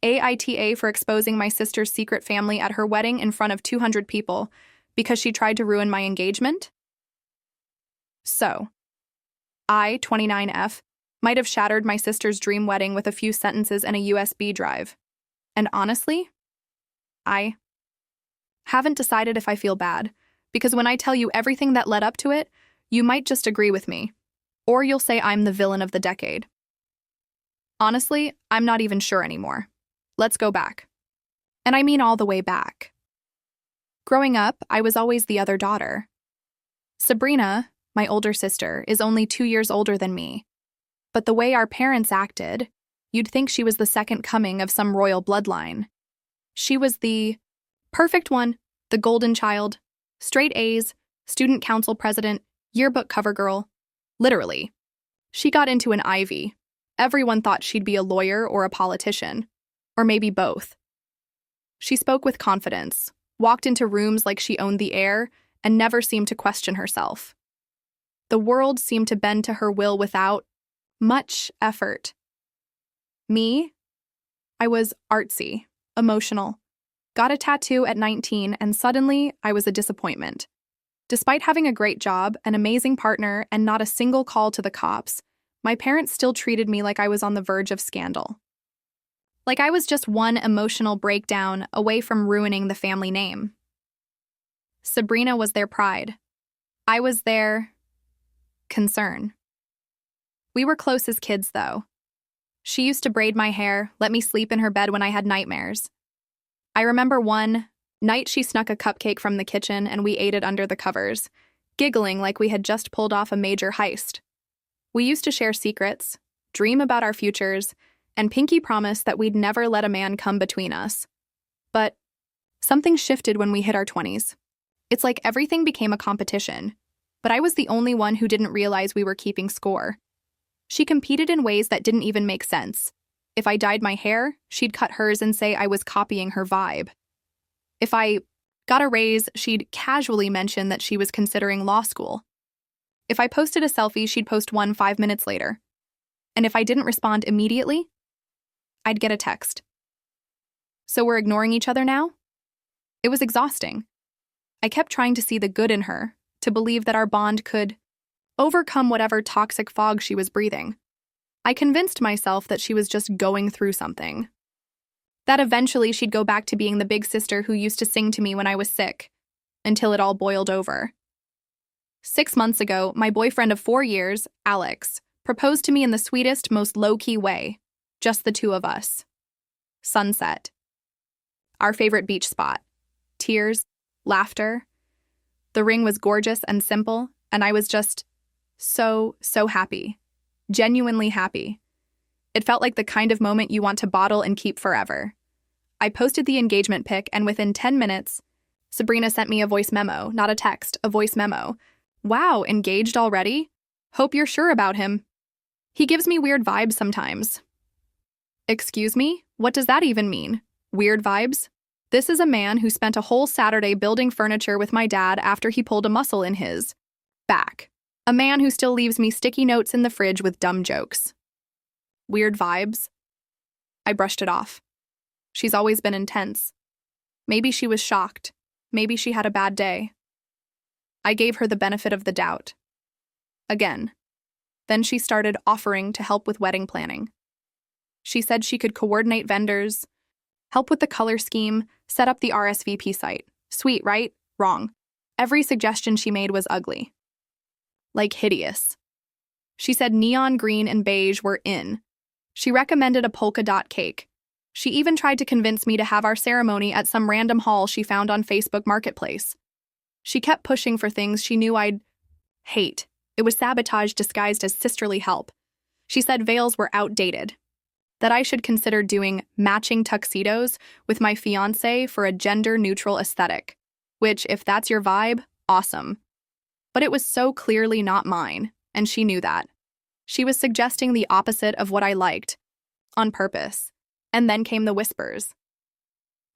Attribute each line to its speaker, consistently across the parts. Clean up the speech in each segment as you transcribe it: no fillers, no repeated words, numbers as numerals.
Speaker 1: AITA for exposing my sister's secret family at her wedding in front of 200 people because she tried to ruin my engagement? So, I, 29F, might have shattered my sister's dream wedding with a few sentences and a USB drive. And honestly, I haven't decided if I feel bad, because when I tell you everything that led up to it, you might just agree with me, or you'll say I'm the villain of the decade. Honestly, I'm not even sure anymore. Let's go back. And I mean all the way back. Growing up, I was always the other daughter. Sabrina, my older sister, is only 2 years older than me. But the way our parents acted, you'd think she was the second coming of some royal bloodline. She was the perfect one, the golden child, straight A's, student council president, yearbook cover girl. Literally. She got into an Ivy. Everyone thought she'd be a lawyer or a politician, or maybe both. She spoke with confidence, walked into rooms like she owned the air, and never seemed to question herself. The world seemed to bend to her will without much effort. Me? I was artsy, emotional, got a tattoo at 19, and suddenly I was a disappointment. Despite having a great job, an amazing partner, and not a single call to the cops, my parents still treated me like I was on the verge of scandal. Like I was just one emotional breakdown away from ruining the family name. Sabrina was their pride. I was their concern. We were close as kids, though. She used to braid my hair, let me sleep in her bed when I had nightmares. I remember one night she snuck a cupcake from the kitchen and we ate it under the covers, giggling like we had just pulled off a major heist. We used to share secrets, dream about our futures, and pinky promise that we'd never let a man come between us. But something shifted when we hit our 20s. It's like everything became a competition, but I was the only one who didn't realize we were keeping score. She competed in ways that didn't even make sense. If I dyed my hair, she'd cut hers and say I was copying her vibe. If I got a raise, she'd casually mention that she was considering law school. If I posted a selfie, she'd post one 5 minutes later. And if I didn't respond immediately, I'd get a text. So we're ignoring each other now? It was exhausting. I kept trying to see the good in her, to believe that our bond could overcome whatever toxic fog she was breathing. I convinced myself that she was just going through something. That eventually she'd go back to being the big sister who used to sing to me when I was sick, until it all boiled over. 6 months ago, my boyfriend of 4 years, Alex, proposed to me in the sweetest, most low-key way. Just the two of us. Sunset. Our favorite beach spot. Tears, laughter. The ring was gorgeous and simple, and I was just so happy. Genuinely happy. It felt like the kind of moment you want to bottle and keep forever. I posted the engagement pic, and within 10 minutes, Sabrina sent me a voice memo, not a text, a voice memo. Wow, engaged already? Hope you're sure about him. He gives me weird vibes sometimes. Excuse me? What does that even mean? Weird vibes? This is a man who spent a whole Saturday building furniture with my dad after he pulled a muscle in his back. A man who still leaves me sticky notes in the fridge with dumb jokes. Weird vibes? I brushed it off. She's always been intense. Maybe she was shocked. Maybe she had a bad day. I gave her the benefit of the doubt. Again. Then she started offering to help with wedding planning. She said she could coordinate vendors, help with the color scheme, set up the RSVP site. Sweet, right? Wrong. Every suggestion she made was ugly. Like hideous. She said neon green and beige were in. She recommended a polka dot cake. She even tried to convince me to have our ceremony at some random hall she found on Facebook Marketplace. She kept pushing for things she knew I'd hate. It was sabotage disguised as sisterly help. She said veils were outdated, that I should consider doing matching tuxedos with my fiancé for a gender-neutral aesthetic, which, if that's your vibe, awesome. But it was so clearly not mine, and she knew that. She was suggesting the opposite of what I liked, on purpose. And then came the whispers.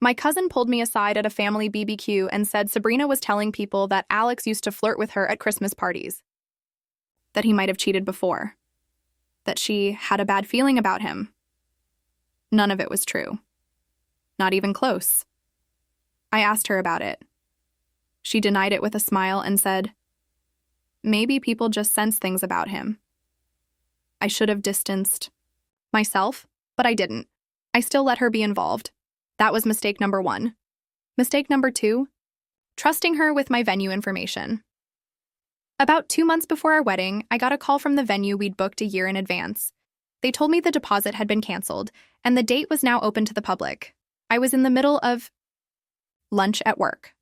Speaker 1: My cousin pulled me aside at a family BBQ and said Sabrina was telling people that Alex used to flirt with her at Christmas parties, that he might have cheated before, that she had a bad feeling about him. None of it was true. Not even close. I asked her about it. She denied it with a smile and said, maybe people just sense things about him. I should have distanced myself, but I didn't. I still let her be involved. That was mistake number 1. Mistake number 2, trusting her with my venue information. About 2 months before our wedding, I got a call from the venue we'd booked a year in advance. They told me the deposit had been canceled, and the date was now open to the public. I was in the middle of lunch at work.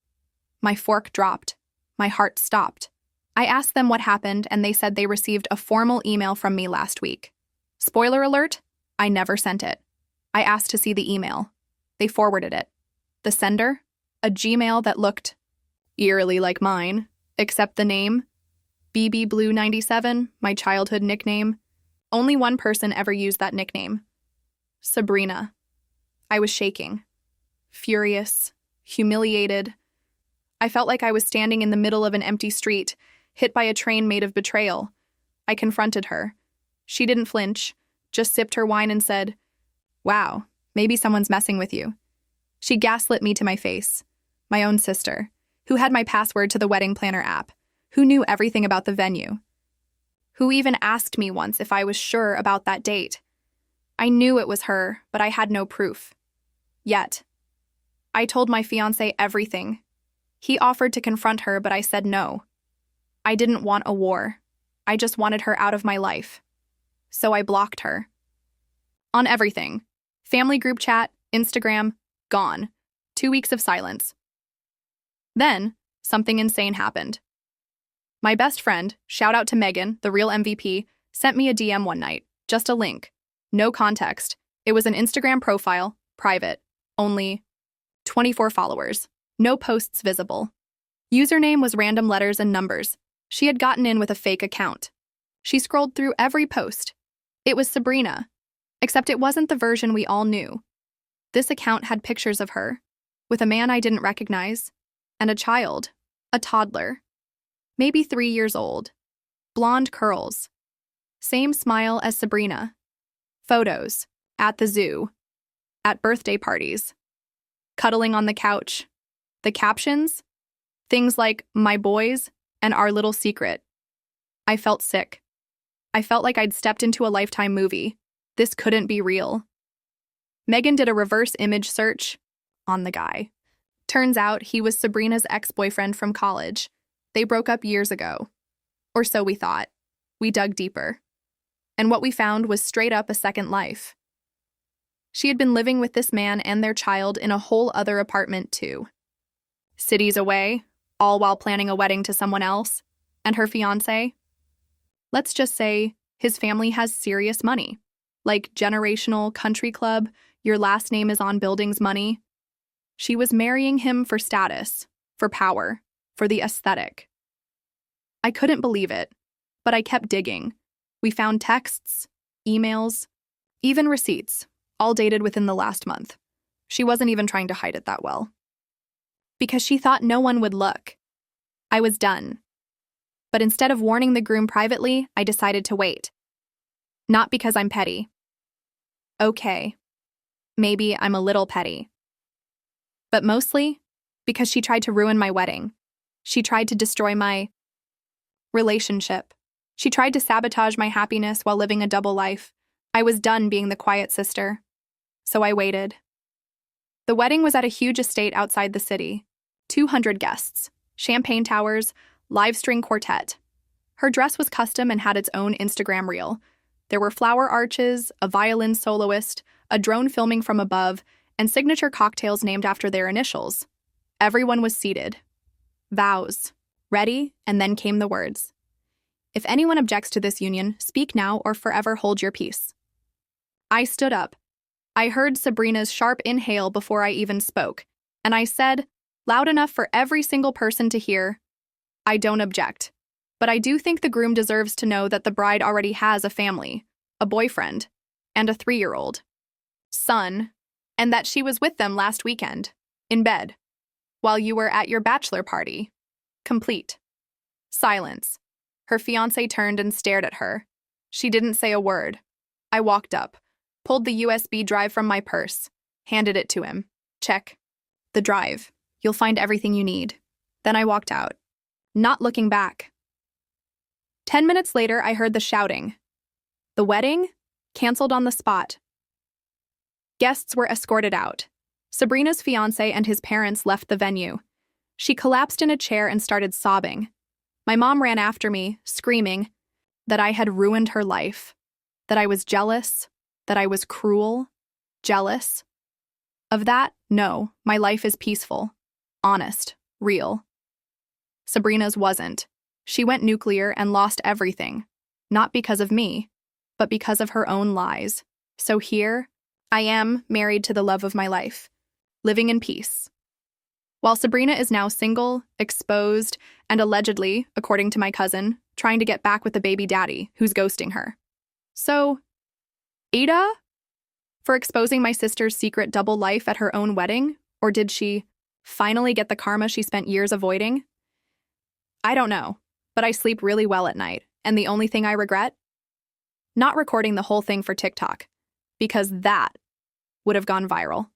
Speaker 1: My fork dropped. My heart stopped. I asked them what happened, and they said they received a formal email from me last week. Spoiler alert, I never sent it. I asked to see the email. They forwarded it. The sender? A Gmail that looked eerily like mine, except the name, BB Blue 97, my childhood nickname. Only one person ever used that nickname. Sabrina. I was shaking. Furious. Humiliated. I felt like I was standing in the middle of an empty street, hit by a train made of betrayal. I confronted her. She didn't flinch, just sipped her wine and said, wow, maybe someone's messing with you. She gaslit me to my face. My own sister, who had my password to the wedding planner app, who knew everything about the venue, who even asked me once if I was sure about that date. I knew it was her, but I had no proof. Yet, I told my fiancé everything. He offered to confront her, but I said no. I didn't want a war. I just wanted her out of my life. So I blocked her. On everything. Family group chat, Instagram, gone. 2 weeks of silence. Then, something insane happened. My best friend, shout out to Megan, the real MVP, sent me a DM one night. Just a link. No context. It was an Instagram profile, private. Only 24 followers. No posts visible. Username was random letters and numbers. She had gotten in with a fake account. She scrolled through every post. It was Sabrina. Except it wasn't the version we all knew. This account had pictures of her, with a man I didn't recognize, and a child, a toddler, maybe 3 years old, blonde curls, same smile as Sabrina. Photos, at the zoo, at birthday parties, cuddling on the couch. The captions, things like my boys and our little secret. I felt sick. I felt like I'd stepped into a Lifetime movie. This couldn't be real. Megan did a reverse image search on the guy. Turns out he was Sabrina's ex-boyfriend from college. They broke up years ago. Or so we thought. We dug deeper. And what we found was straight up a second life. She had been living with this man and their child in a whole other apartment too. Cities away, all while planning a wedding to someone else, and her fiancé. Let's just say his family has serious money, like generational country club, your last name is on buildings money. She was marrying him for status, for power, for the aesthetic. I couldn't believe it, but I kept digging. We found texts, emails, even receipts, all dated within the last month. She wasn't even trying to hide it that well. Because she thought no one would look. I was done. But instead of warning the groom privately, I decided to wait. Not because I'm petty. Okay, maybe I'm a little petty. But mostly because she tried to ruin my wedding. She tried to destroy my relationship. She tried to sabotage my happiness while living a double life. I was done being the quiet sister. So I waited. The wedding was at a huge estate outside the city. 200 guests, champagne towers, live string quartet. Her dress was custom and had its own Instagram reel. There were flower arches, a violin soloist, a drone filming from above, and signature cocktails named after their initials. Everyone was seated. Vows. Ready, and then came the words. If anyone objects to this union, speak now or forever hold your peace. I stood up. I heard Sabrina's sharp inhale before I even spoke, and I said, loud enough for every single person to hear, I don't object. But I do think the groom deserves to know that the bride already has a family, a boyfriend, and a 3-year-old son, and that she was with them last weekend, in bed, while you were at your bachelor party. Complete. Silence. Her fiancé turned and stared at her. She didn't say a word. I walked up, pulled the USB drive from my purse, handed it to him. Check. The drive. You'll find everything you need. Then I walked out, not looking back. 10 minutes later, I heard the shouting. The wedding? Canceled on the spot. Guests were escorted out. Sabrina's fiancé and his parents left the venue. She collapsed in a chair and started sobbing. My mom ran after me, screaming that I had ruined her life, that I was jealous, that I was cruel, jealous. Of that, no, my life is peaceful, honest, real. Sabrina's wasn't. She went nuclear and lost everything, not because of me, but because of her own lies. So here, I am married to the love of my life, living in peace. While Sabrina is now single, exposed, and allegedly, according to my cousin, trying to get back with the baby daddy who's ghosting her. So, AITA? For exposing my sister's secret double life at her own wedding? Or did she finally get the karma she spent years avoiding? I don't know, but I sleep really well at night, and the only thing I regret? Not recording the whole thing for TikTok, because that would have gone viral.